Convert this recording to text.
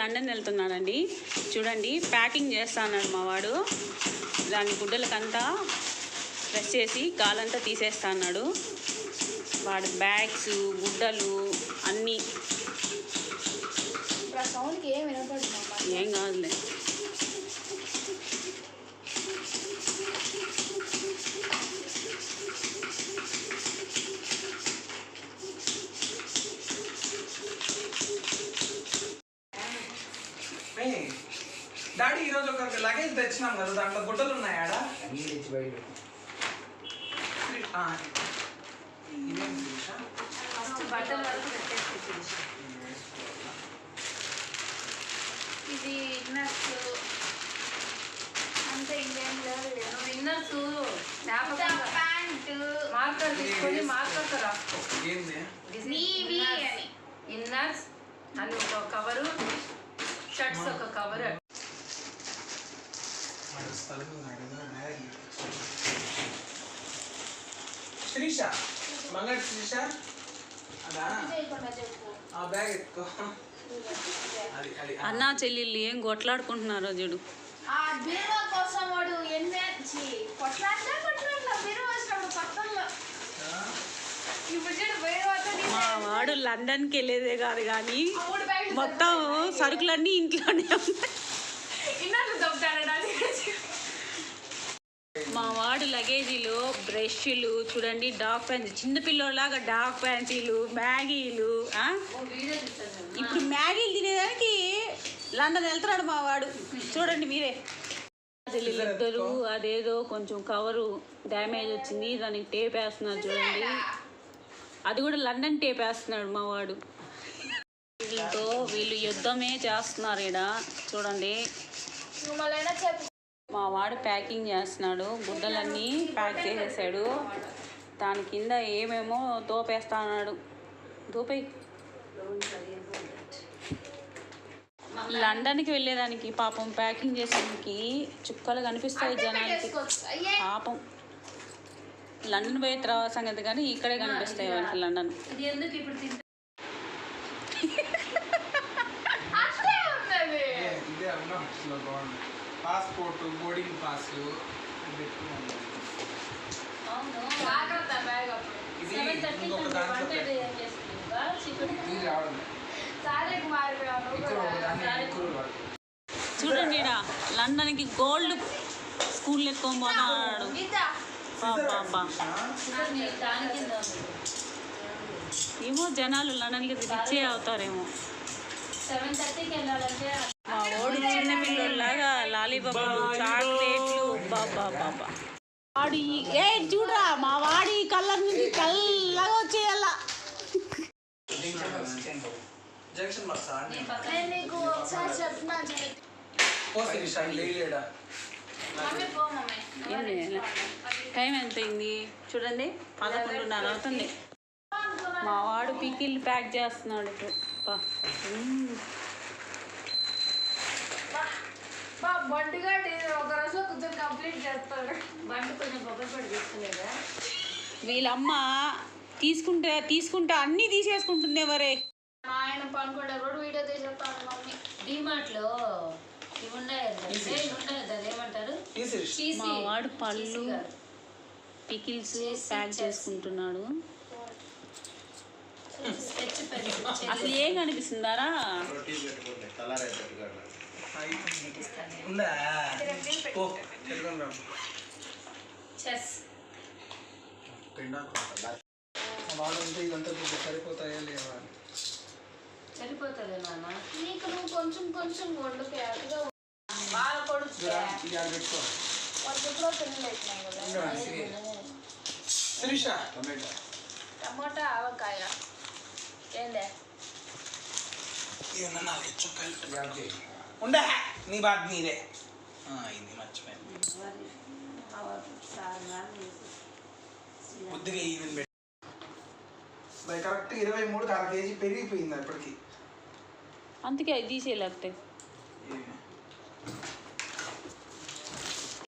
London వెళ్తున్నాడండి. చూడండి packing చేస్తా అన్నాడు మా వాడు. దాని గుడ్డలకంతా ప్రెస్ చేసి గాలంతా తీసేస్తా అన్నాడు. వాడు బ్యాగ్స్ గుడ్డలు అన్నీ. ఏం కాదులే. డాడీ ఈరోజు ఒక లగేజ్ తెచ్చినాం కదా, దాంట్లో గుడ్డలు ఉన్నాయాడా? ఇది ఇన్నర్స్ అంతే, ఇంకేం లేదు. ఇన్నర్స్ ప్యాంట్ మార్కర్ తీసుకొని మార్కర్తో రాసుకో. ఇన్నర్స్ అని ఒక కవరు, షర్ట్స్ ఒక కవరు. శ్రీష మంగళ శ్రీష ఆ బ్యాగ్ ఎత్తుకో. అన్నా చెల్లెళ్ళు ఏం కొట్లాడుకుంటున్నారో చూడు. కోసం వాడు కొట్లాడతా పక్కన మా వాడు లండన్కి వెళ్ళేదే కాదు కానీ మొత్తం సరుకులన్నీ ఇంట్లోనే ఉన్నాయి. మా వాడు లగేజీలు బ్రష్లు చూడండి, డాగ్ పెన్సిల్, చిన్నపిల్లలాగా డాగ్ పెన్సిలు, మ్యాగీలు. ఇప్పుడు మ్యాగీలు తినేదానికి లండన్ వెళ్తున్నాడు మా వాడు. చూడండి మీరే. ఇద్దరు అదేదో కొంచెం కవరు డ్యామేజ్ వచ్చింది, దానికి టేప్ వేస్తున్నారు చూడండి. అది కూడా లండన్ టేప్ వేస్తున్నాడు మా వాడు. వీళ్ళతో వీళ్ళు యుద్ధమే చేస్తున్నారు ఈడ చూడండి. మా వాడు ప్యాకింగ్ చేస్తున్నాడు, గుడ్డలన్నీ ప్యాక్ చేసేసాడు. దాని కింద ఏమేమో తోపేస్తా అన్నాడు. తోపే లండన్కి వెళ్ళేదానికి పాపం ప్యాకింగ్ చేసేదానికి చుక్కలు కనిపిస్తాయి జనాలకి. పాపం లండన్ పోయే తర్వాత సంగతి కానీ ఇక్కడే కనిపిస్తాయి వాళ్ళకి లండన్. పాస్పోర్ట్, బోర్డింగ్ పాస్ చూడండి ఈడ లండన్కి గోల్డ్ స్కూల్ ఎత్తుకొని పోతున్నాడు. ఏమో జనాలు లండన్కి రిచ్చే అవుతారేమో. మా ఓడి చిన్న పిల్లలాగా లాలీబాబాలు, చాక్లెట్లు. బాబా వాడు ఏ చూడరా మా వాడి కళ్ళ నుంచి కళ్ళగా వచ్చేయాల. టైం ఎంత అయింది చూడండి, 11:30 అవుతుంది. మా వాడు పికిల్ ప్యాక్ చేస్తున్నాడు. వీళ్ళమ్మ తీసుకుంటే అన్నీ తీసేసుకుంటుంది. ఎవరే ఆయన పనుకుంటే రోడ్డు వీడియో తీసేస్తాను మమ్మీ. డిమార్ట్లో ఇవి ఏమంటారు, మా వాడు పళ్ళు పికిల్స్ ప్యాక్ చేసుకుంటున్నాడు. అసలు ఏం కనిపిస్తుందారా? సరిపోతుంది నాన్న, నీకు నువ్వు కొంచెం కొంచెం వండుకే అటుగా బాగా కొడుకు టమాటా ఆవకాయ ఏందే ఉండే నీ బాధ మీరే ఇది మర్చిపోయింది. కొద్దిగా ఈవెన్ పెట్టి కరెక్ట్ 23కి 1/2 కేజీ పెరిగిపోయింది అప్పటికి. అందుకే అది తీసేయలేకపోతే